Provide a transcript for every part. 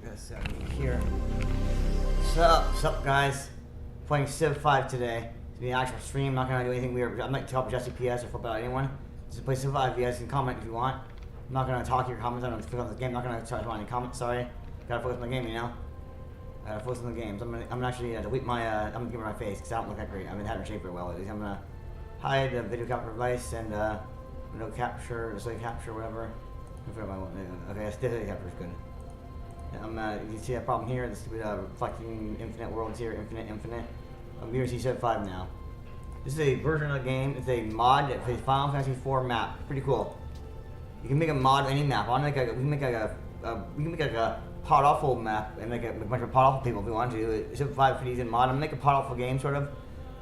this here. What's up, guys? Playing Civ 5 today. It's be an actual stream. I'm not gonna do anything weird. I'm not gonna help Jesse PS or flip out anyone. Just play Civ 5. You guys can comment if you want. I'm not gonna talk your comments. I don't click on the game. I'm not gonna try to find any comments. Sorry. Gotta focus on the game, you know. Gotta focus on the games. I'm gonna actually delete my. I'm gonna give her my face because I don't look that great. I haven't had her shape very well. I'm gonna hide the video capture device and no capture, display capture, whatever. Okay, display capture is good. You see that problem here? The stupid reflecting infinite worlds here, infinite. I'm here to see Civ 5 now. This is a version of the game. It's a mod for the Final Fantasy 4 map. Pretty cool. You can make a mod of any map. We can make like a pot awful map and make a bunch of pot awful people if we want to. Civ 5 pretty easy mod. I'm gonna make a pot awful game sort of.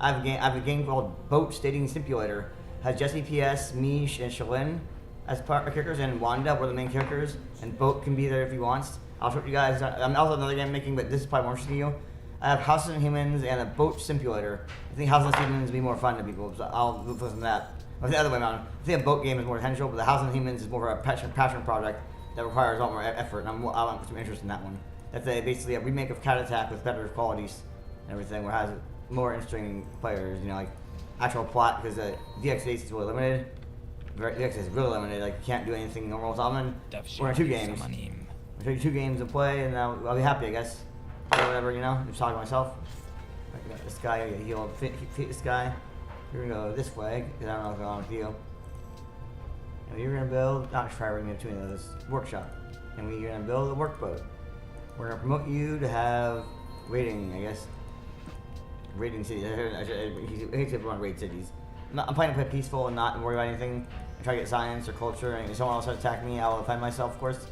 I have a game called Boat Staging Simulator. It has Jesse PS, Mish, and Shalyn as part of characters, and Wanda were the main characters. And Boat can be there if he wants. I'll show you guys. I'm also another game I'm making, but this is probably more interesting to you. I have Houses and Humans and a Boat Simulator. I think Houses and Humans would be more fun to people, so I'll focus on that. Or the other way around. I think a boat game is more potential, but the Houses and Humans is more of a passion project that requires a lot more effort, and I want some interest in that one. That's basically a remake of Cat Attack with better qualities and everything, where it has more interesting players, you know, like actual plot, because the VX8 is really limited. VX is really limited, like you can't do anything normal. So I'm in 2 games. I'll show you 2 games to play, and I'll be happy, I guess. Or whatever, you know. Just talking to myself. I got this guy. He'll fit this guy. You're gonna go this way, because I don't know what's going on with you. And you're gonna build. Not try bringing up 2 of those workshop. And we're gonna build a workboat. We're gonna promote you to have rating, I guess. Rating cities. I hate to run raid cities. I'm planning to play peaceful and not worry about anything. I try to get science or culture, and if someone else tries to attack me, I will defend myself, of course.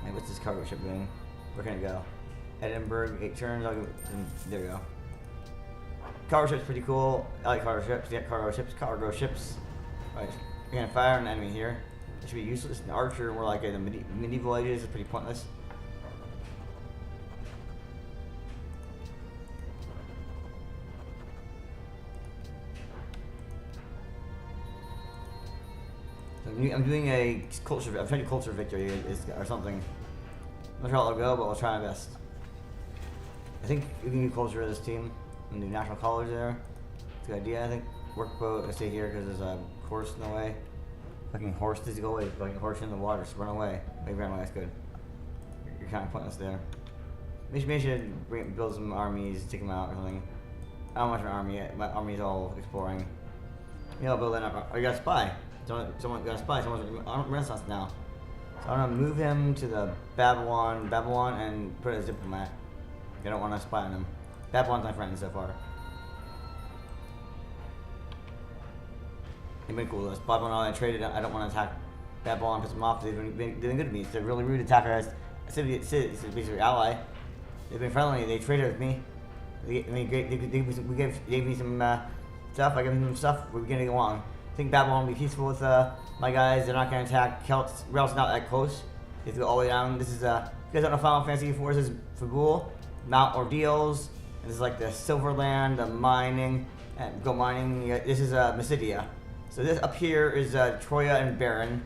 Hey, what's this cargo ship doing? Where can it go? Edinburgh, 8 turns. There we go. Cargo ship's pretty cool. I like cargo ships. Yeah, cargo ships. Cargo ships. Right. You're gonna fire an enemy here. It should be useless. An archer, more like in the medieval ages, is pretty pointless. So I'm doing a culture. I'm trying to culture victory or something. I'm not sure how it'll go, but I'll try my best. I think we can do culture of this team and do national colors there. It's a good idea, I think. Workboat, I stay here because there's a course in the way. Fucking horse does go away. Fucking horse in the water, just run away. Maybe run away, that's good. You're kind of pointless there. Maybe should build some armies, take them out or something. I don't want an army yet. My army's all exploring. You know, build an army. Oh, you got a spy. Someone got a spy. Someone's Renaissance now. So I'm gonna move him to the Babylon, and put a diplomat. I don't want to spy on him. Babylon's my friend so far. They've been cool with us. Babylon, I traded. I don't want to attack Babylon, piss them off. They've been good to me. It's a really rude attacker. It's basically an ally. They've been friendly. They traded with me. They gave me some stuff. I gave them some stuff. We're gonna go along. I think Babylon will be peaceful with my guys. They're not gonna attack Celts. We're also not that close. They have to go all the way down. This is you guys don't know Final Fantasy 4. This is Fabul, Mount Ordeals. And this is like the Silverland, the mining, and go mining. This is Mysidia. So this up here is Troya and Baron,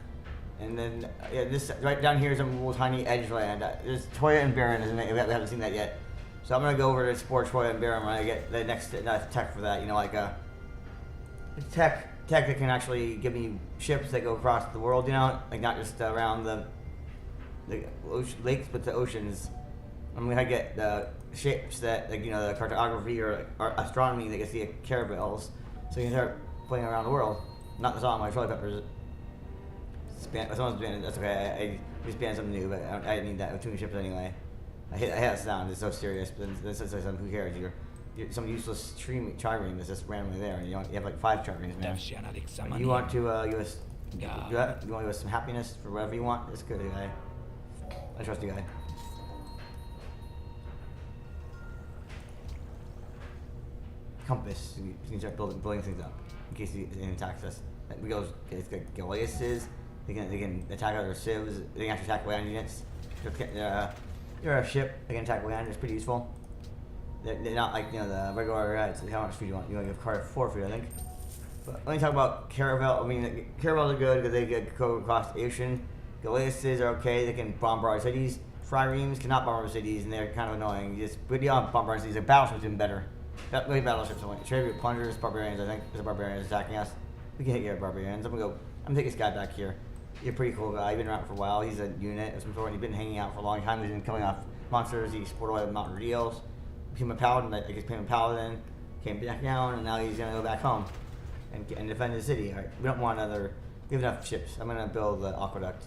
and then this right down here is a little tiny edge land. There's Troya and Baron, isn't it? We haven't seen that yet. So I'm gonna go over to explore Troya and Baron when I get the next tech for that. You know, like tech that can actually give me ships that go across the world. You know, like not just around the lakes, but the oceans. I'm gonna get the ships that, like, you know, the cartography or astronomy that gets the caravels, so you can start playing around the world. Not the song, my trolley peppers. Someone's banned. That's okay. I just banned something new, but I didn't need that with 2 ships anyway. I hate that sound. It's so serious. But then says like, who cares? You're some useless trigram that's just randomly there, and you have like 5 trigrams, man. Like, you want to give us? You want to give us some happiness for whatever you want? It's good, guy. I trust you, guy. Compass. You can start building things up in case he attacks us. We go. It's like Galeases. They can attack other civs. They can actually attack land units. You're a ship. They can attack land. It's pretty useful. They're not like, you know, the regular. It's like how much food you want. You want to give card 4 food, I think. But let me talk about caravel. I mean, caravels are good because they go across the ocean. Galeases are okay. They can bomb our cities. Triremes cannot bomb our cities, and they're kind of annoying. You just put on bomb our cities. The battleships even better. Maybe battleships only. Tribute plungers, barbarians. I think there's a barbarian attacking us. We can hit your barbarians. I'm gonna take this guy back here. You're a pretty cool guy. You've been around for a while. He's a unit of some sort. He's been hanging out for a long time. He's been killing off monsters. He explored away the mountain deals. Became a paladin. I guess became a paladin. Came back down, and now he's gonna go back home and defend the city. All right. We don't want another. We have enough ships. I'm gonna build an aqueduct.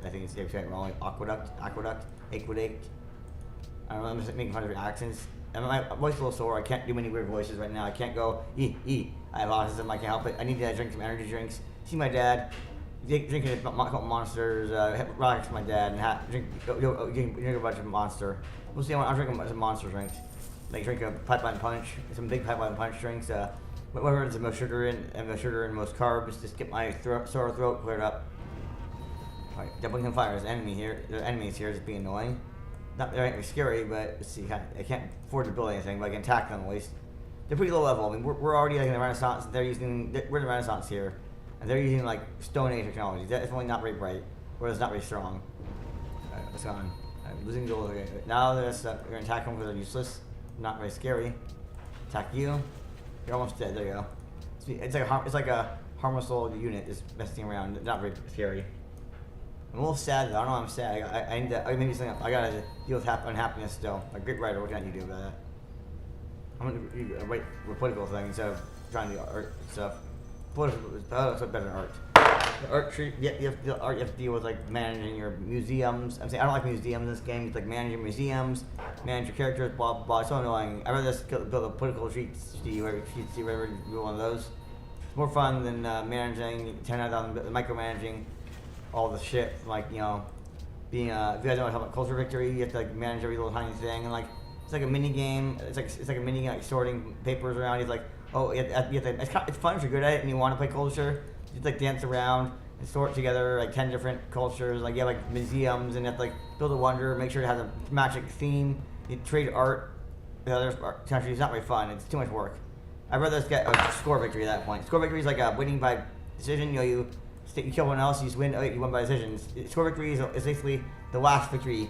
I think it's wrong. Aqueduct. Aqueduct. I don't know. I'm just making fun of your accents. And my voice is a little sore. I can't do any weird voices right now. I can't go I have autism. I can't help it. I need to drink some energy drinks. See my dad drinking a couple monsters. Relax my dad and drink a bunch of monster. We'll see. I'm drinking some monster drinks. Like drink a pipeline punch, some big pipeline punch drinks. Whatever is the most sugar and most carbs. Just get my sore throat cleared up. All right, doubling some fire. There's enemy here. There's enemies here. It's being annoying. They're not scary, but let's see. I can't afford to build anything, but I can attack them at least. They're pretty low level. I mean, we're already like in the Renaissance. We're in the Renaissance here, and they're using like Stone Age technology. That's only not very bright, or it's not very strong. Alright, what's going on? I'm losing goals. Okay. Now we're gonna attack them because they're useless. Not very scary. Attack you. You're almost dead. There you go. It's like a harmless little unit just messing around. Not very scary. I'm a little sad though. I don't know why I'm sad. I need to. Maybe something. I gotta deal with unhappiness still. A great writer. What can you do about that? I'm gonna write a political thing instead of trying to do art stuff. Political is better than art. The art tree. Yeah, you have to deal with like managing your museums. I'm saying I don't like museums in this game. It's like managing museums, manage your characters. Blah blah blah. It's so annoying. I'd rather just build a political sheets. Whatever you one of those. It's more fun than managing 10,000 micromanaging. All the shit, like, you know, being if you guys know about culture victory, you have to like manage every little tiny thing, and like it's like a mini game. It's like a mini game, like sorting papers around. He's like, oh, you have to, it's fun if you're good at it and you want to play culture. You just like dance around and sort together like 10 different cultures. Like you have like museums and you have to like build a wonder, make sure it has a magic theme. You trade art with other countries. It's not very fun. It's too much work. I'd rather just get a score victory at that point. Score victory is like winning by decision. You know, you kill one else, you just win. You win by decisions. Score victory is basically the last victory.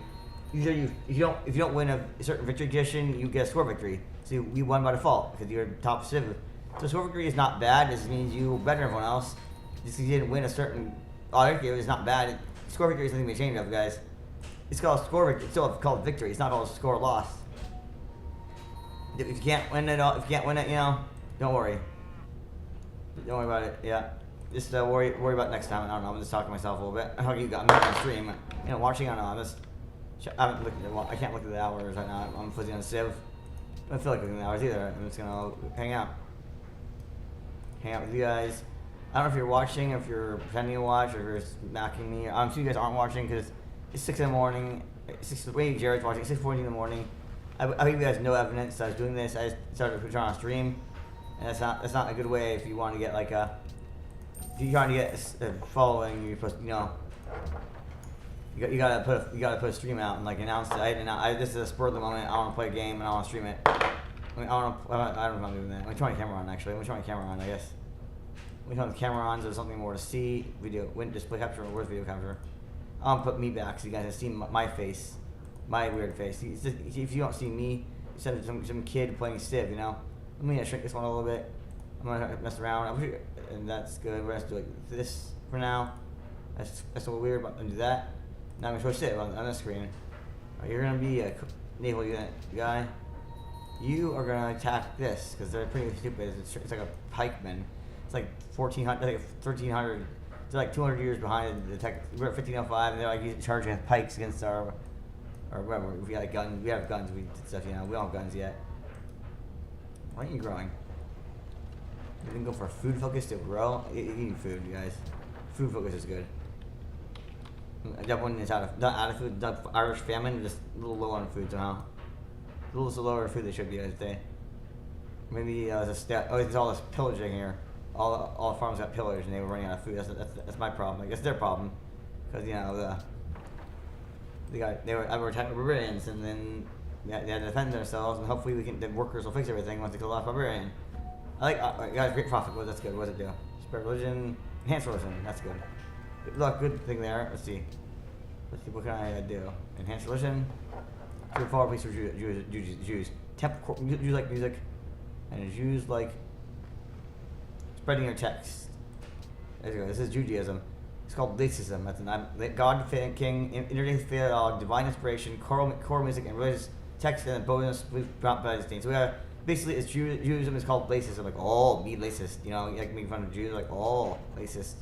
Usually, if you don't win a certain victory condition, you get a score victory. So you won by default because you're top civ. So score victory is not bad. This means you better than everyone else. Just because you didn't win a certain objective is not bad. Score victory is nothing to be ashamed of, guys. It's called score victory. It's still called victory. It's not called score loss. If you can't win it, you know, don't worry. Don't worry about it. Yeah. Just worry about next time. I don't know. I'm just talking to myself a little bit. How you got? I'm on stream. You know, watching. I don't know. I can't look at the hours right now. I'm fuzzy on Civ. I don't feel like looking at the hours either. I'm just gonna hang out with you guys. I don't know if you're watching, if you're pretending to watch, or if you're smacking me. I'm sure you guys aren't watching because it's 6 in the morning. Wait, Jared's watching. 6:40 in the morning. I think you guys no evidence that I was doing this. I just started to put it on stream, and that's not a good way if you want to get like a. If you're trying to get a following, you're supposed to, you know, you gotta put a stream out and like announce it. This is a spur of the moment. I want to play a game and I want to stream it. I mean, I don't know if I'm doing that. I'm turning my camera on actually. I'm turning my camera on, I guess. We turn the camera on so there's something more to see. Video, display capture, where's video capture? I'm gonna put me back so you guys can see my face, my weird face. If you don't see me, you said some kid playing Civ, you know. Let me shrink this one a little bit. I'm gonna mess around. And that's good. We're gonna do like this for now. That's a little weird, but I'm gonna do that. Now I'm gonna show Civ on the screen. Right, you're gonna be a naval unit guy. You are gonna attack this because they're pretty stupid. It's like a pikeman. It's like 1400, I think 1300. They're like 200 years behind the tech. We're at 1505, and they're like charging pikes against our, or whatever. If we had guns, we have guns. We did stuff, you know. We don't have guns yet. Why aren't you growing? You didn't go for food focus to grow. You need food, you guys. Food focus is good. That one is not out of food. The Irish famine, just a little low on food somehow. A little lower food they should be, I'd say. Maybe there's all this pillaging here. All the farms got pillaged and they were running out of food. That's my problem. I guess their problem, because you know they were barbarians, and then they had to defend themselves, and hopefully the workers will fix everything once they kill off barbarian. I like guys, great profit. Well, that's good. What does it do? Spare religion, enhance religion. That's good. Good luck, good thing there. Let's see. What can I do? Enhance religion. To follow police for Jews. Jews like music. And Jews like spreading your text. There you go. This is Judaism. It's called Lacism. That's an God, King, interfaith theology, divine inspiration, choral music, and religious text, and bonus brought by the state. So we have basically it's Judaism is called Lacism. Like, oh, be racist. You know, like making fun of Jews. Like, oh, racist.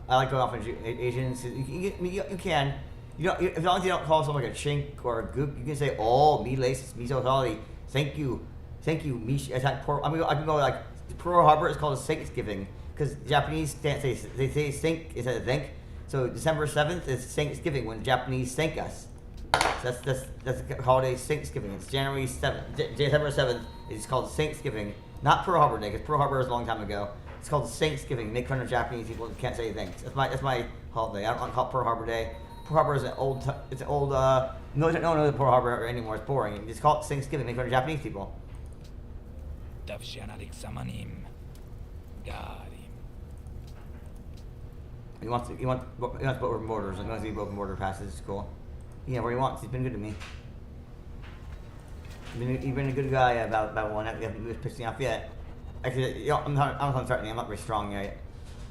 I like going off on Asians. You can. You know, as long as you don't call someone like a chink or a gook, you can say, "Oh, me racist, me so sorry. Thank you, me attack Pearl." I can go like Pearl Harbor is called a Thanksgiving because Japanese they say think instead of think. So December 7th is Thanksgiving when the Japanese thank us. So that's the holiday Thanksgiving. It's January 7th. December 7th is called Thanksgiving, not Pearl Harbor Day because Pearl Harbor was a long time ago. It's called Thanksgiving. Make fun of Japanese people who can't say thanks. That's my holiday. I don't call it Pearl Harbor Day. Pearl Harbor is an old. No one knows Pearl Harbor anymore. It's boring. You just call it Thanksgiving. Make fun of Japanese people. He wants broken borders. He wants to be broken border passes. It's cool. Yeah, where he wants. He's been good to me. You've been a good guy about one. You haven't pissed me off yet. Actually, you know, I'm not threatening. I'm not very strong yet.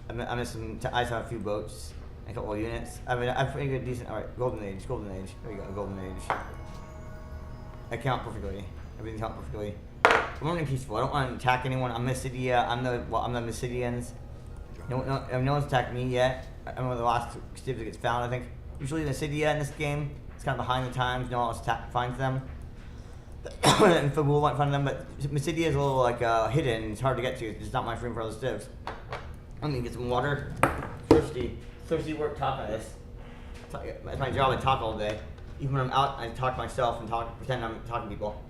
I just have a few boats. A couple of units. I mean, I'm pretty good, decent. All right, golden age. There you go, golden age. I count perfectly. Everything counts perfectly. I'm only peaceful. I don't want to attack anyone. I'm Mysidia. I'm the Mysidians. No one's attacked me yet. I'm one of the last civs that gets found. I think usually Mysidia in this game, it's kind of behind the times. No one else finds them. And Fabul might find them, but Mysidia is a little like hidden. It's hard to get to. It's not my room for other civs. I'm gonna get some water. Thirsty work talking this. That's my job. I talk all day. Even when I'm out, I talk to myself and pretend I'm talking to people.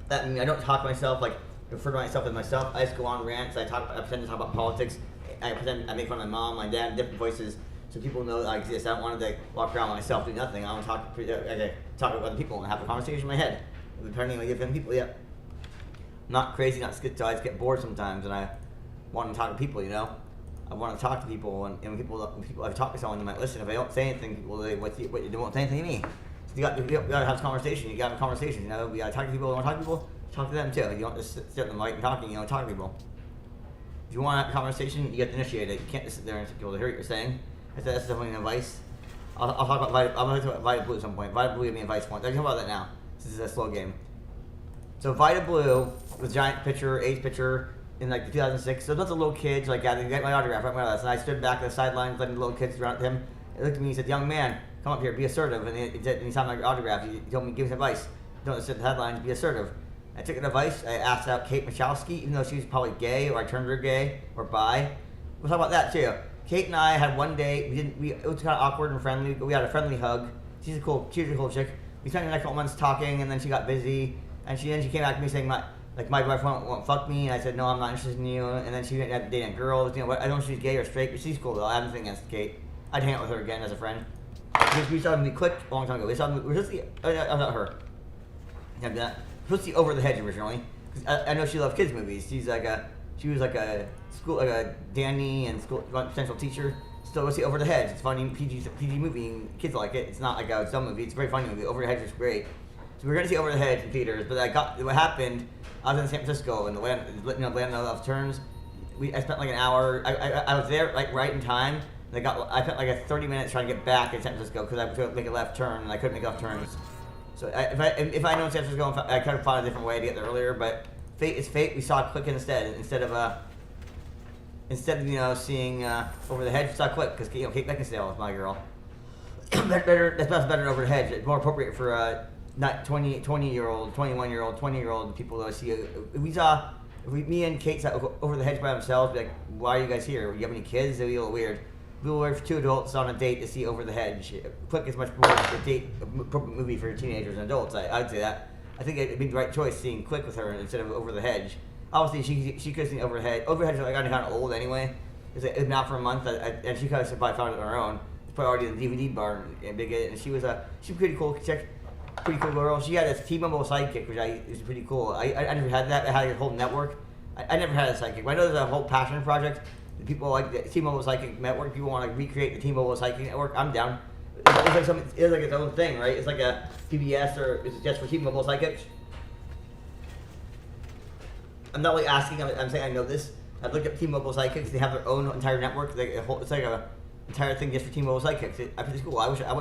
That means I don't talk to myself like refer to myself as myself. I just go on rants. I pretend to talk about politics. I pretend I make fun of my mom, my dad, different voices, so people know that I exist. I don't want to walk around by myself doing nothing. I want to talk with other people and have a conversation in my head. Depending on different people, yeah. I'm not crazy, not schizo. I just get bored sometimes, and I want to talk to people. You know. I want to talk to people, and when people I've talked to someone, they might listen. If I don't say anything, people they won't say anything to me. So you got to have a conversation. You got to have a conversation. You know, we got to talk to people. You want to talk to people? Talk to them too. You don't just sit on the mic and talking. You know, talk to people. If you want to have a conversation, you got to initiate it. You can't just sit there and sit people to hear what you're saying. That's definitely an advice. I'll talk about Vita Blue at some point. Vita Blue gave me advice once. I can talk about that now. This is a slow game. So Vita Blue was a giant pitcher, ace pitcher. In like 2006, so lots of little kids like gathered to get my autograph, right? And I stood back at the sidelines, letting the little kids run up to him. He looked at me and said, "Young man, come up here, be assertive." And he signed my autograph. He told me, give me advice. Don't sit in the headlines, be assertive. I took an advice. I asked out Kate Michalski, even though she was probably gay, or I turned her gay, or bi. We'll talk about that too. Kate and I had one date. It was kind of awkward and friendly, but we had a friendly hug. She's a cool chick. We spent the next couple months talking, and then she got busy, and she came back to me saying my wife won't fuck me, and I said, no, I'm not interested in you, and then she went out dating girls, you know, I don't know if she's gay or straight, but she's cool though, I have nothing against Kate. I'd hang out with her again as a friend. We started to click a long time ago. We were supposed to not her. Yeah, that. Supposed to see Over the Hedge originally, because I know she loved kids movies. She was like a Danny and school potential teacher. So let's see Over the Hedge. It's a funny PG movie, and kids like it. It's not like a dumb movie, it's a very funny movie. Over the Hedge is great. So we were going to see Over the Hedge in theaters, but what happened, I was in San Francisco, and the land of turns. I spent like an hour. I was there like right in time. And I spent like 30 minutes trying to get back in San Francisco because I was going to make a left turn, and I couldn't make left turns. So if I know San Francisco, I could have found a different way to get there earlier. But fate is fate. We saw Click instead of seeing Over the Hedge. We saw Click because Kate Beckinsale is my girl. That's better than Over the Hedge. It's more appropriate for not 20-year-old, 21-year-old, 20-year-old people that I see. Me and Kate sat Over the Hedge by themselves, be like, why are you guys here? Do you have any kids? It'd be a little weird. It'd be a little weird for two adults on a date to see Over the Hedge. Click is much more appropriate movie for teenagers and adults. I'd say that. I think it'd be the right choice seeing Click with her instead of Over the Hedge. Obviously, she could have seen Over the Hedge. Over the Hedge is kind of old anyway. It's been out for a month, and she kind of probably found it on her own. It's probably already in the DVD bar and big. And she was pretty cool chick. Pretty cool girl. She had a T-Mobile sidekick, which was pretty cool. I never had that. I had a whole network. I never had a sidekick. But I know there's a whole passion project The people like the T-Mobile Psychic Network. People want to recreate the T-Mobile Psychic Network. I'm down. It's like its own thing, right? It's like a PBS, or is it just for T-Mobile Psychics? I'm not really asking. I'm saying I know this. I've looked at T-Mobile Psychics. They have their own entire network. It's like a entire thing just for T-Mobile Psychics. I think it's cool. I wish I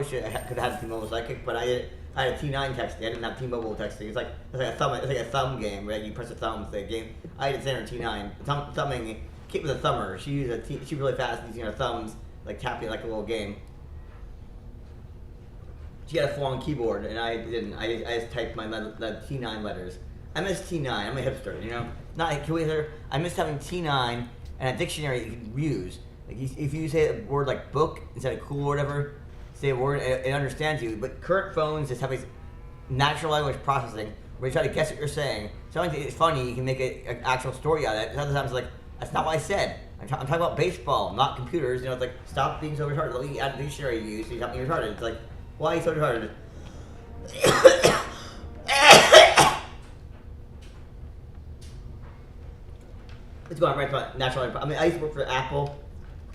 could have had T-Mobile Psychic, but I had a T9 texting. I didn't have T-Mobile texting. It's like a thumb game, right? You press a thumb to the game. I had it center T9. Thumbing. Kate was a thumber. She really fast using her thumbs, like tapping like a little game. She had a full-on keyboard, and I didn't. I just typed the T9 letters. I miss T9. I'm a hipster, you know. Not a killer. I miss having T9 and a dictionary you can use. Like if you say a word like book instead of cool or whatever, say a word, it understands you. But current phones just have this natural language processing where you try to guess what you're saying. Sometimes it's funny. You can make an actual story out of it. Other times it's like, that's not what I said. I'm talking about baseball, not computers. You know, it's like, stop being so retarded. Let me add a dictionary you use so you stop being retarded. It's like, why are you so retarded? It's going on right about natural. I mean, I used to work for Apple.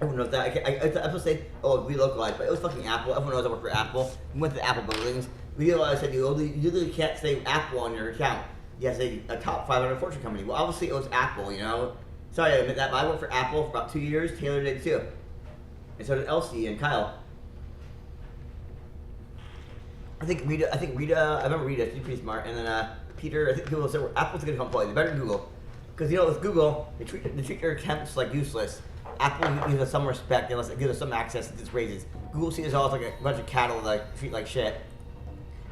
Everyone knows that. I supposed to say, oh, relocalized, but it was fucking Apple. Everyone knows I work for Apple. We went to the Apple buildings. We realized that you literally can't say Apple on your account. You have to say a top 500 Fortune company. Well, obviously it was Apple, you know. Sorry I admit that, but I worked for Apple for about 2 years. Taylor did too. And so did Elsie and Kyle. I remember Rita, she's pretty smart. And then Peter, I think Google said, Apple's a good employee. They're better than Google. Because, you know, with Google, they treat their attempts like useless. Apple gives us some respect, unless it gives us some access to its raises. Google sees us all as like a bunch of cattle that treat like shit.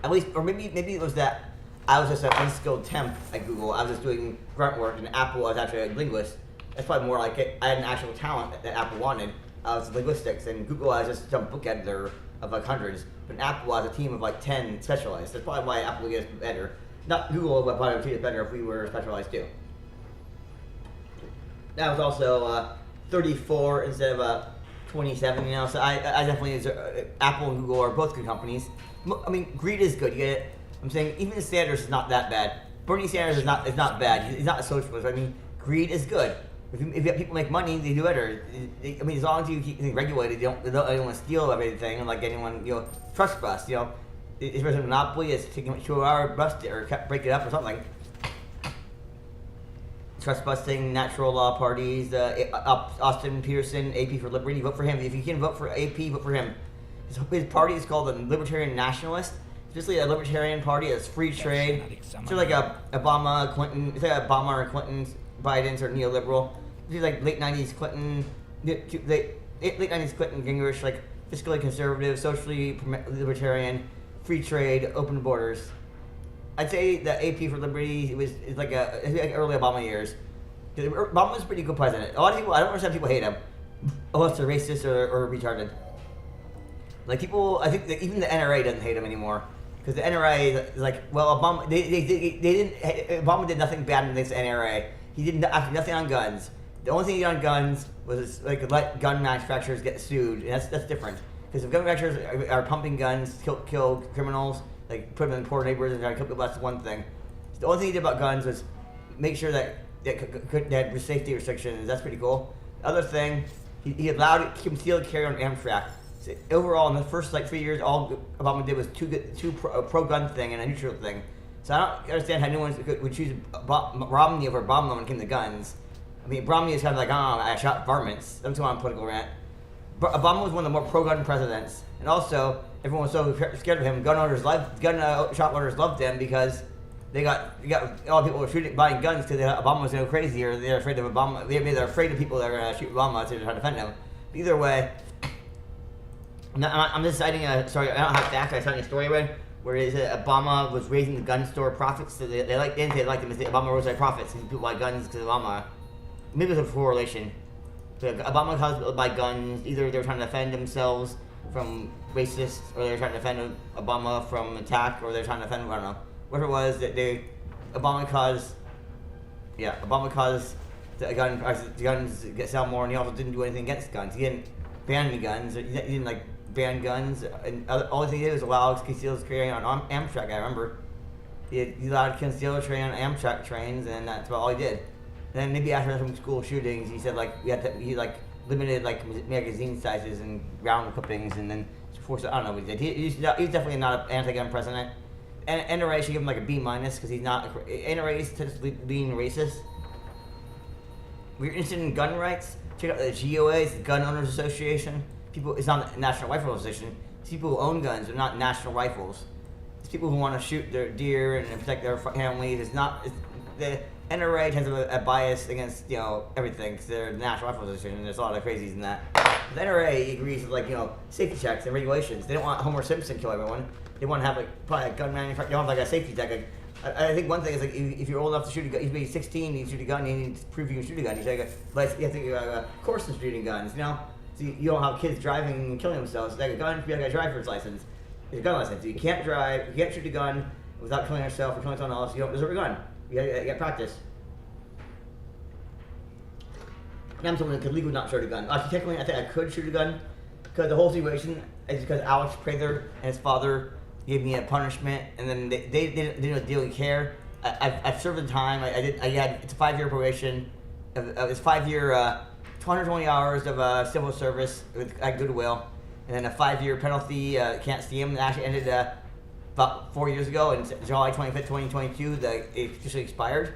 At least, or maybe it was that I was just an unskilled temp at Google. I was just doing grunt work, and Apple, I was actually a linguist. That's probably more like it. I had an actual talent that Apple wanted. I was linguistics, and Google, I was just some book editor of like hundreds. But Apple, I was a team of like 10 specialized. That's probably why Apple gets better. Not Google, but probably would treat us better if we were specialized too. That was also 34 instead of 27, you know. So I definitely Apple and Google are both good companies. I mean, greed is good. You get it? I'm saying even Sanders is not that bad. Bernie Sanders is not bad. He's not a socialist. I mean, greed is good. If you have people make money, they do better. I mean, as long as you keep things regulated, they don't want to steal everything and like anyone, you know, trust bust. You know, if there's a monopoly, it's taking 2 hours, bust it or break it up or something. Trust busting, natural law parties, Austin Peterson, AP for Liberty, vote for him. If you can vote for AP, vote for him. His party is called the Libertarian Nationalist. It's basically a libertarian party that's free trade. It's like a Obama, Clinton, it's like Obama or Clinton's, Biden's or neoliberal. It's like late 90s Clinton, late 90s Clinton Gingrich, like fiscally conservative, socially libertarian, free trade, open borders. I'd say the AP for Liberty it's like early Obama years. Obama was a pretty good president. A lot of people, I don't understand people hate him, unless they're racist or retarded. Like people, I think that even the NRA doesn't hate him anymore, because the NRA is like, well, Obama Obama did nothing bad against the NRA. He did nothing on guns. The only thing he did on guns was like let gun manufacturers get sued, and that's different. Because if gun manufacturers are pumping guns, kill criminals. Like put them in poor neighborhoods and try to kill people. That's one thing. So the only thing he did about guns was make sure that they had safety restrictions. That's pretty cool. The other thing, he allowed concealed carry on Amtrak. So overall, in the first like 3 years, all Obama did was two pro-gun thing and a neutral thing. So I don't understand how anyone would choose Romney over Obama when it came to guns. I mean, Romney is kind of like, I shot varmints. That's why I'm political rant. But Obama was one of the more pro-gun presidents, and also everyone was so scared of him. Shot owners loved him because they got all the people were buying guns because Obama was going crazy, or they're afraid of Obama. They're afraid of people that are going to shoot Obama, so they're trying to defend him. But either way, I'm just citing a story. I don't have facts. I'm citing a story where Obama was raising the gun store profits. So they liked him. Obama rose their profits and people buy guns because of Obama. Maybe there's a correlation. So Obama caused people to buy guns. Either they're trying to defend themselves from racists, or they're trying to defend Obama from attack, or they're trying to defend, I don't know. Whatever it was, that Obama caused the guns get sell more, and he also didn't do anything against guns. He didn't ban any guns. He didn't like ban guns. And all he did was allow concealed carry on Amtrak. I remember he allowed concealed carry on Amtrak trains, and that's about all he did. And then maybe after some school shootings, he said like he like limited like magazine sizes and round clippings, and then forced. I don't know what he did. He's definitely not an anti-gun president. And NRA should give him like a B- because he's not. NRA is being racist. If you're interested in gun rights, check out the GOA, it's the Gun Owners Association. It's not the National Rifle Association. It's people who own guns, they're not national rifles. It's people who want to shoot their deer and protect their families. The NRA has a bias against everything because they're the National Rifle Association, and there's a lot of crazies in that. The NRA agrees with safety checks and regulations. They don't want Homer Simpson to kill everyone. They want to have probably a gun manufacturer. They want like a safety check. I think one thing is like if you're old enough to shoot a gun, you should be 16, you shoot a gun, you need to prove you can shoot a gun. You have to get a course in shooting guns. So you don't have kids driving and killing themselves. Like a gun, you have a driver's license. It's a gun license. You can't drive, you can't shoot a gun without killing yourself or killing someone else. You don't deserve a gun. You got practice. And I'm someone that could legally not shoot a gun. Actually, technically, I think I could shoot a gun because the whole situation is because Alex Prather and his father gave me a punishment, and then they didn't really care. I've served the time. It's a 5-year probation. It's 5-year, 220 hours of civil service with goodwill, and then a 5-year penalty. Can't see him. It actually ended about 4 years ago, and July 25th, 2022. It officially expired.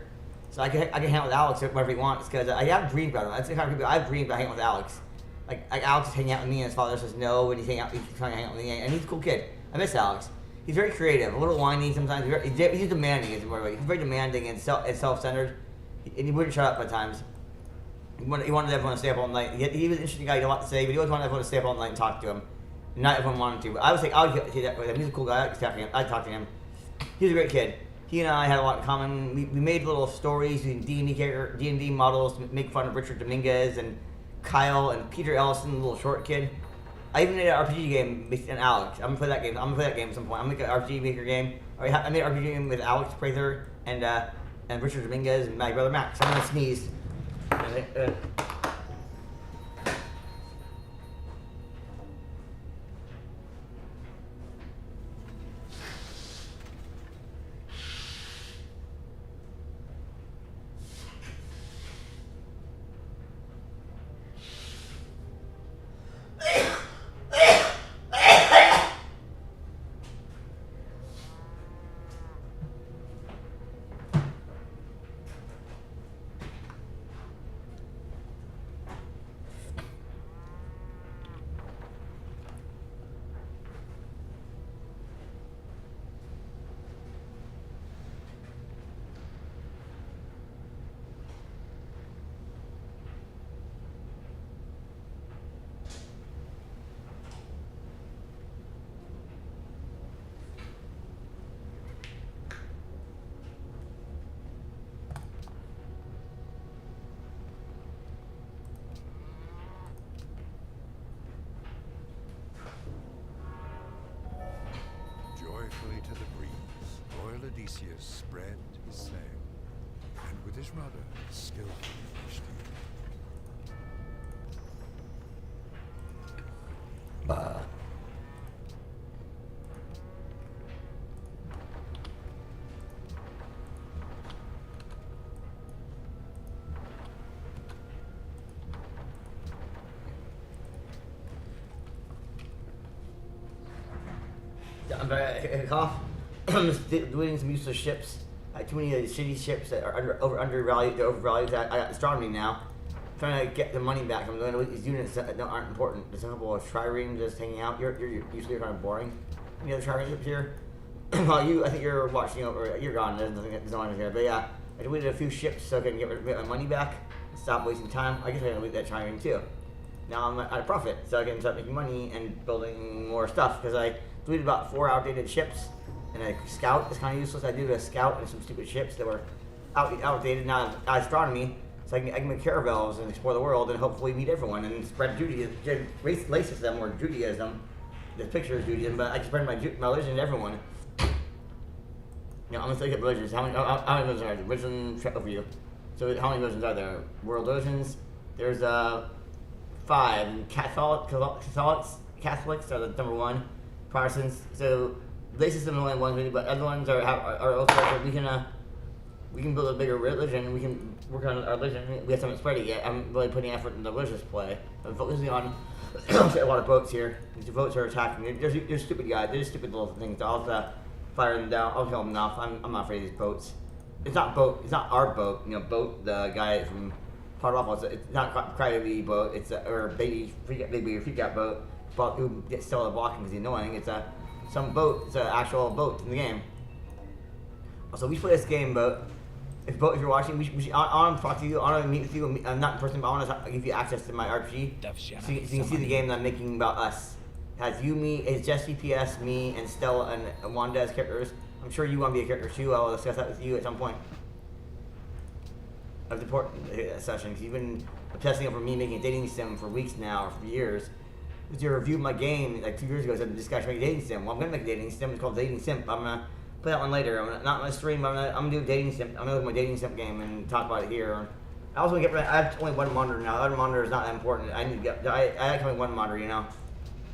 So I can hang out with Alex whenever he wants because I have dreamed about him. That's the kind of people I've dreamed about hanging out with Alex. Like Alex is hanging out with me, and his father says no, and he's trying to hang out with me, and he's a cool kid. I miss Alex. He's very creative, a little whiny sometimes. He's demanding, he's very demanding and self-centered, and he wouldn't shut up at times. He wanted everyone to stay up all night. He was an interesting guy, he had a lot to say, but he always wanted everyone to stay up all night and talk to him. Not everyone wanted to, but I would say that with him. He's a cool guy. I'd talk to him. He's a great kid. He and I had a lot in common. We made little stories using D&D models to make fun of Richard Dominguez and Kyle and Peter Ellison, the little short kid. I even made an RPG game based on Alex. I'm gonna play that game at some point. I'm gonna make an RPG maker game. I made an RPG game with Alex Prather and Richard Dominguez and my brother Max. I'm gonna sneeze. Joyfully to the breeze, royal Odysseus spread his sail, and with his rudder skillfully steered. I'm very cough. I'm just doing some useless ships. Too many of these shitty ships that are undervalued. They're overvalued. I got astronomy now. I'm trying to get the money back. I'm going to these units that aren't important. There's a couple of triremes just hanging out. You're usually kind of boring. Any other triremes up here? Well, I think you're watching over. You're gone. There's no one here. But yeah, I deleted a few ships so I can get my money back. Stop wasting time. I guess I can delete that trireme too. Now I'm at a profit, so I can start making money and building more stuff because I deleted about 4 outdated ships, and a scout is kind of useless. I did a scout and some stupid ships that were outdated. Now astronomy, so I can make caravels and explore the world and hopefully meet everyone and spread Judaism, racism or Judaism. The picture is Judaism, but I can spread my religion to everyone. I'm gonna look at religions. How many religions are there? Religion overview. So how many religions are there? World religions. There's 5. And Catholics are the number 1. Protestants. So racism is only one, but other ones are also we can we can build a bigger religion. We can work on our religion. We haven't spread it yet. I'm really putting effort in the religious play. I'm focusing on a lot of boats here. These boats are attacking. They're stupid guys. They're just stupid little things. I'll fire them down. I'll kill them off. I'm not afraid of these boats. It's not boat. It's not our boat. You know, boat. The guy from Part off. It's not crybaby boat. It's or baby freak out boat. But who gets still blocking because he's annoying. It's some boat. It's an actual boat in the game. So we play this game, boat. If you're watching, I want to talk to you. I want to meet with you. I'm not in person, but I want to give you access to my RPG, so you can see the game that I'm making about us. It has you, me, it's Jesse, PS, me, and Stella and Wanda as characters. I'm sure you want to be a character too. I will discuss that with you at some point of the session, because you've been obsessing over me making a dating sim for weeks now, or for years. With your review of my game like 2 years ago, said this guy should make a dating sim. Well, I'm gonna make a dating sim. It's called Dating Simp. I'm gonna play that one later. Not on my stream, but I'm gonna do a dating simp. I'm gonna look at my dating simp game and talk about it here. I also get rid of, I have only one monitor now. The other monitor is not that important. I need to get. I like having one monitor, you know.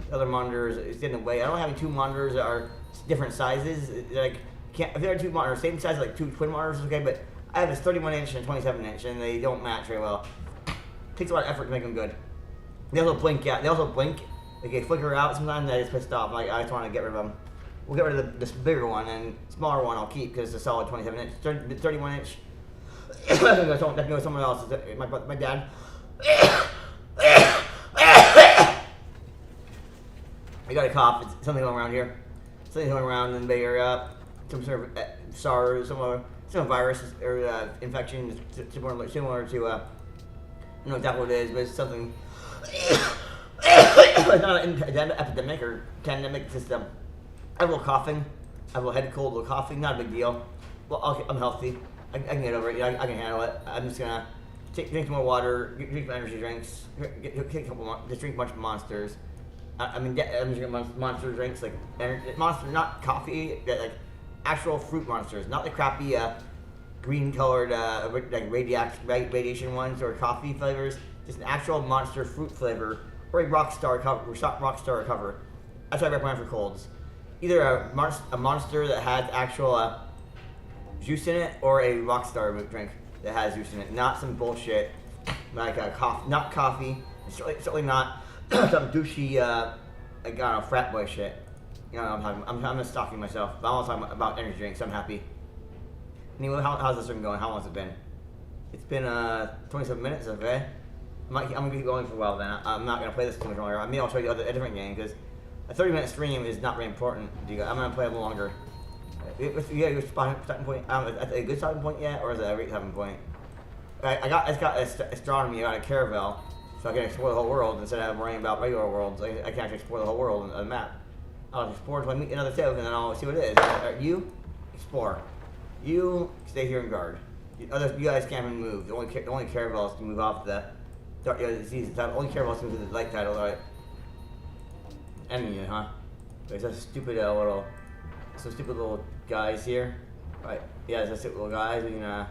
The other monitors is getting in the way. I don't have two monitors that are different sizes. Like if there are two monitors, same size, like two twin monitors, is okay. But I have this 31-inch and 27-inch, and they don't match very well. It takes a lot of effort to make them good. They also blink. Yeah, they also blink. Like they flicker out sometimes. I just pissed off. Like I just want to get rid of them. We'll get rid of this bigger one, and smaller one I'll keep because it's a solid 27-inch, 31-inch. I can go somewhere else. My dad. I got a cough. It's something going around here. Something going around in the Bay Area. Some sort of SARS, some virus or infection similar to I don't know exactly what it is, but it's something. It's not an epidemic or pandemic system. I have a little coughing. I have a little head cold, a little coughing. Not a big deal. Well, I'm healthy. I can get over it. I can handle it. I'm just gonna drink more water, drink my energy drinks, drink a bunch of monsters. I'm just drinking monster drinks like monster, not coffee, like actual fruit monsters, not the crappy green colored like radiation ones or coffee flavors. Just an actual monster fruit flavor or a Rockstar cover. That's what I recommend for colds. Either a monster that has actual juice in it, or a Rockstar drink that has juice in it. Not some bullshit like not coffee. Certainly not some douchey, like, I don't know, frat boy shit. You know what I'm just stalking myself. But I'm talking about energy drinks. So I'm happy. Anyway, how's this one going? How long has it been? It's been 27 minutes. Okay. I'm gonna keep going for a while. Then I'm not gonna play this too much longer. I mean, I'll show you a different game because a 30-minute stream is not very important. I'm gonna play a little longer. Yeah, your starting point. A good starting point yet, or is it a great starting point? It's got astronomy. I got a caravel, so I can explore the whole world instead of worrying about regular worlds. I can actually explore the whole world on the map. I'll explore until I meet another Civ, and then I'll see what it is. You explore. You stay here and guard. You guys can't even move. The only caravels can move off the season. The only caravels can move to the light title. All right. Enemy, huh? There's a stupid some stupid little guys here. Right. Yeah, there's stupid little guys. We can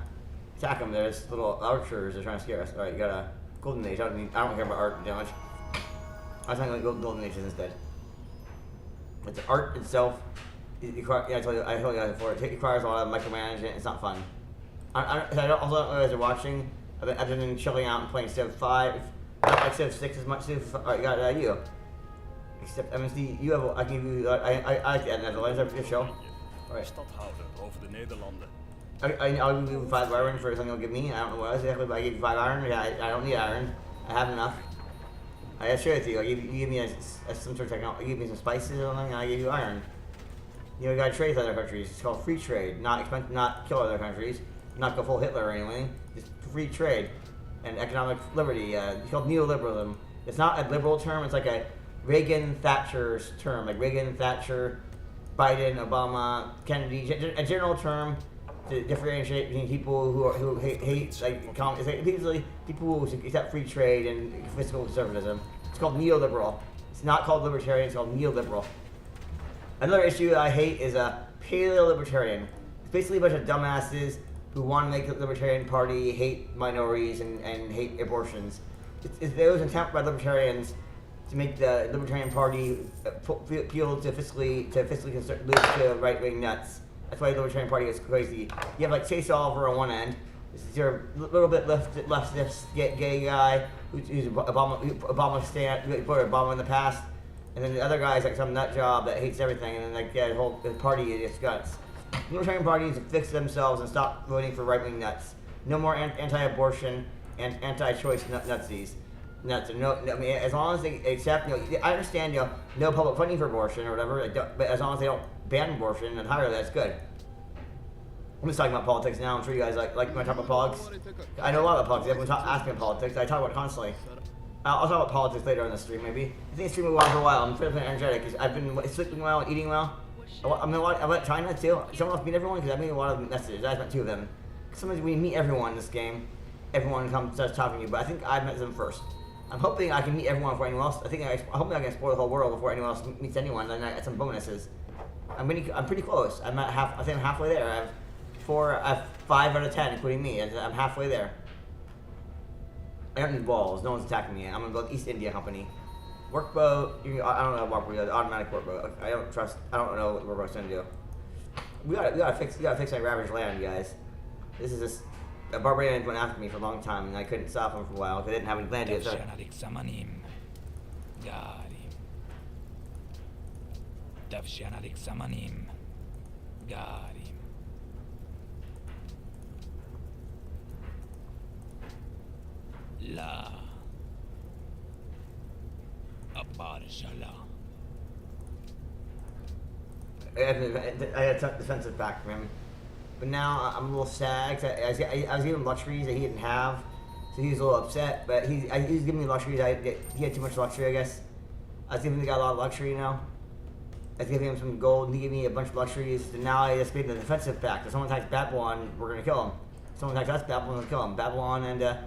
attack them. There's little archers. They're trying to scare us. All right, you got a golden age. I don't care about art damage. I was talking about golden ages instead. But the art itself, I told you guys before. It requires a lot of micromanagement. It's not fun. I also don't know if you guys are watching. I've been chilling out and playing Civ 5. Not like Civ 6 as much. Alright, you got you. Except MSD, you have. I give you. I like the Netherlands. That's your show. Alright. Stadhouder over the Nederlanden. I'll give you 5 iron for something you'll give me. I don't know what else exactly, but I give you 5 iron. Yeah, I don't need iron. I have enough. I share it with you. You give me some sort of technology. You give me some spices or something, and I give you iron. You gotta trade with other countries. It's called free trade. Not kill other countries. Not go full Hitler or anything. Just free trade and economic liberty. It's called neoliberalism. It's not a liberal term. It's like a Reagan-Thatcher's term. Like Reagan, Thatcher, Biden, Obama, Kennedy. A general term to differentiate between people who hate like it's like basically people who accept free trade and fiscal conservatism. It's called neoliberal. It's not called libertarian. It's called neoliberal. Another issue that I hate is a paleo-libertarian. It's basically a bunch of dumbasses who want to make the Libertarian Party hate minorities and hate abortions. There was an attempt by libertarians to make the Libertarian Party appeal to fiscally to right-wing nuts That's why the Libertarian Party is crazy. You have like Chase Oliver on one end. This is your little bit leftist gay guy who's Obama in the past, and then the other guy is like some nut job that hates everything, and then like the whole party is guts. The Libertarian Party needs to fix themselves and stop voting for right-wing nuts. No more anti-abortion and anti-choice nutsies. Nuts. No, I mean, as long as they accept, I understand, no public funding for abortion or whatever, but as long as they don't ban abortion and hire, that's good. I'm just talking about politics now. I'm sure you guys like when I talk about politics. I know a lot about politics. Everyone asks me about politics. I talk about it constantly. I'll talk about politics later on the stream, maybe. I think the stream will go on for a while. I'm feeling energetic because I've been sleeping well and eating well. I went to China too. Someone else meet everyone because I made a lot of messages. I met 2 of them. Sometimes when you meet everyone in this game, everyone starts talking to you. But I think I met them first. I'm hoping I can meet everyone before anyone else. I'm hoping I can explore the whole world before anyone else meets anyone. And I get some bonuses. I'm pretty close. I think I'm halfway there. I have 5 out of 10, including me. I'm halfway there. I don't need walls. No one's attacking me. I'm gonna build East India Company. Workboat. I don't know what workboat. Automatic workboat. I don't know what the workboat's gonna do. We gotta fix my ravaged land, guys. This is just a barbarian went after me for a long time, and I couldn't stop him for a while because I didn't have any land yet. So La Abarshala. I had a defensive back from him. But now I'm a little sad because I was giving him luxuries that he didn't have. So he was a little upset. But he's giving me luxuries. He had too much luxury, I guess. I was giving the guy a lot of luxury now. I was giving him some gold and he gave me a bunch of luxuries. And now I just made the defensive back. If someone attacks Babylon, we're going to kill him. If someone attacks us, Babylon, we're going to kill him. Babylon and the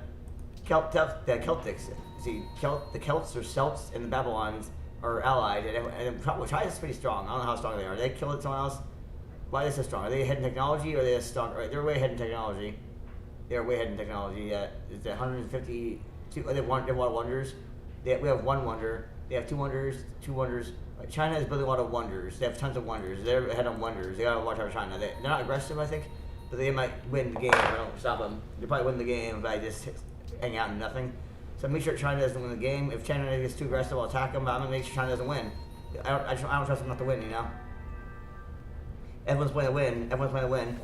Celtics. See, the Kelts or Celts and the Babylons are allied, and China's pretty strong. I don't know how strong they are. They killed someone else. Why are they so strong? Are they ahead in technology, or are they strong? Right, they're way ahead in technology. They're way ahead in technology. Yeah, it's 152. They have a lot of wonders. We have 1 wonder. They have 2 wonders. 2 wonders. China is building a lot of wonders. They have tons of wonders. They're ahead on wonders. They gotta watch out for China. They're not aggressive, I think, but they might win the game if I don't stop them. They probably win the game if I just hang out and nothing. So make sure China doesn't win the game. If China gets too aggressive, I'll attack them, but I'm gonna make sure China doesn't win. I don't trust them not to win, Everyone's playing to win.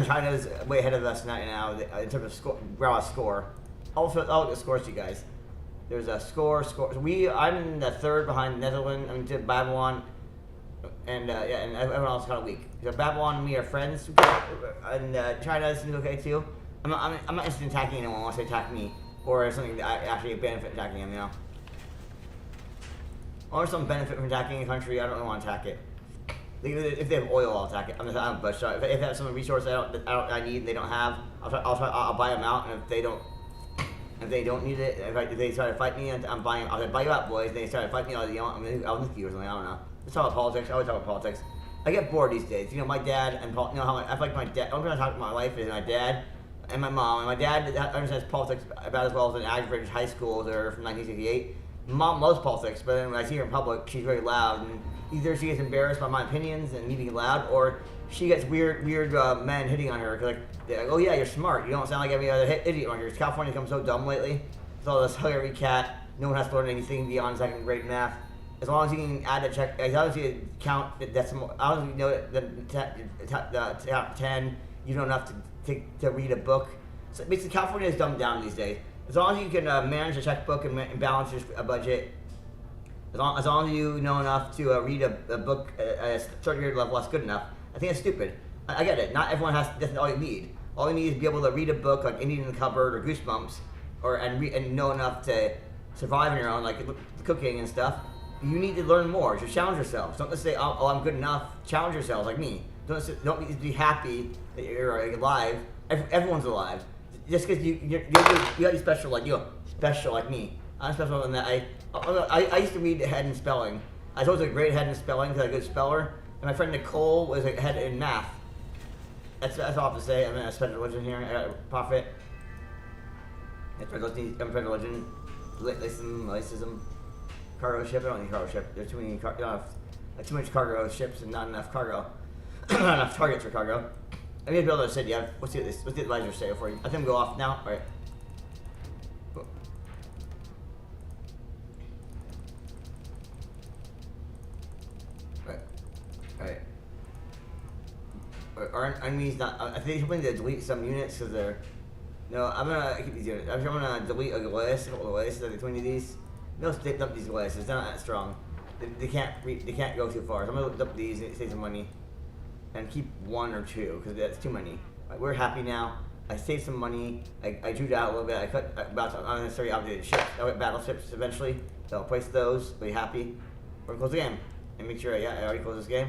China's way ahead of us now in terms of raw score. I'll look at the scores to you guys. There's a score. I'm in the 3rd behind Netherlands. To Babylon, and and everyone else is kind of weak. So Babylon and me are friends, and China seems okay too. I'm not interested in attacking anyone unless they attack me, or something that I actually benefit attacking them, Or some benefit from attacking a country, I don't really want to attack it. If they have oil, I'll attack it. I'm a bush. So if they have some resource I need and they don't have, I'll buy them out. And if they don't need it, if they try to fight me, I'm buying. I'll buy you out, boys. And they try to fight me, I'll nuke you or something. I don't know. Let's talk about politics. I always talk about politics. I get bored these days. My dad and how I feel like my dad. The only person I talk about my life is my dad and my mom. And my dad understands politics about as well as an average high schooler from 1968. Mom loves politics, but then when I see her in public, she's very loud. And either she gets embarrassed by my opinions and me being loud, or she gets weird men hitting on her. They're like, oh yeah, you're smart. You don't sound like every other idiot on here. California's become so dumb lately. With all this hug every cat. No one has to learn anything beyond 2nd grade math. As long as you can add a check, as long as you count the decimal, as long as you know the top 10, you know enough to read a book. So basically, California is dumbed down these days. As long as you can manage a checkbook and balance a budget, as long as you know enough to read a book at a certain grade level, that's good enough. I think that's stupid. I get it. Not everyone that's all you need. All you need is to be able to read a book like Indian in the Cupboard or Goosebumps, and know enough to survive on your own, like cooking and stuff. You need to learn more. So challenge yourselves. Don't just say, "Oh, I'm good enough." Challenge yourselves, like me. Don't be happy that you're alive. Everyone's alive. Just because you gotta be special, special like me. I'm special in that I used to read head and spelling. I was always a great head in spelling because I was a good speller. And my friend Nicole was a head in math. That's all I have to say. I'm in a special religion here. I got a prophet. I'm friend religion. Lacism. Cargo ship. I don't need cargo ship. There's too many too much cargo ships and not enough cargo. not enough targets for cargo. I mean, build a city. Yeah. What's the advisor say before you? I think I'm go off now. All right. Alright. Our enemies not. I think he's going to delete some units because they're. No, I'm gonna keep these units. I'm gonna delete a Galeas, a couple of Galeas, like 20 of these. No, stick up these Galeas. They're not that strong. They can't go too far. So I'm gonna lift up these and save some money, and keep 1 or 2 because that's too many. Right, we're happy now. I saved some money. I drew out a little bit. I cut about unnecessary outdated ships. I went battleships eventually. So I'll place those. Be happy. We're gonna close the game and make sure. Yeah, I already closed this game.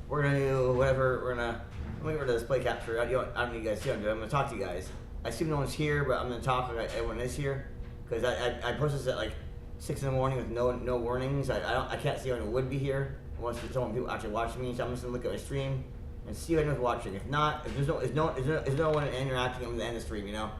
We're gonna do whatever. I'm gonna get rid of display capture. I don't know you guys see what I'm doing. I'm gonna talk to you guys. I assume no one's here, but I'm gonna talk like everyone is here because I posted this at like 6 in the morning with no warnings. I can't see anyone who would be here unless there's someone who actually watching me. So I'm just gonna look at my stream and see if anyone's watching. If not, if there's no one interacting, I'm gonna end the stream. You know,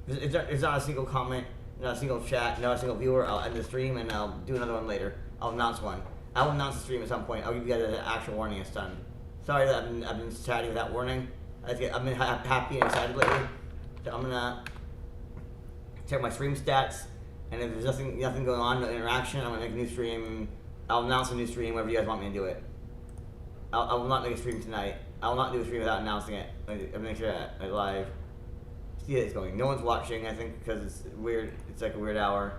if there's not a single comment, not a single chat, not a single viewer, I'll end the stream and I'll do another one later. I'll announce one. I will announce the stream at some point. I'll give you guys an actual warning this time. Sorry that I've been chatting without warning. I've been happy and excited lately. So I'm gonna check my stream stats, and if there's nothing going on, no interaction, I'm gonna make a new stream. I'll announce a new stream whenever you guys want me to do it. I will not make a stream tonight. I will not do a stream without announcing it. I'll make sure I live. See how it's going. No one's watching, I think, because it's weird. It's like a weird hour.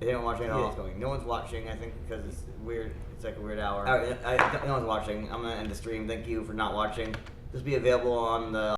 If they don't watch it at all, it's going. No one's watching, I think, because it's weird. It's like a weird hour. Alright, no one's watching. I'm gonna end the stream. Thank you for not watching. Just be available on the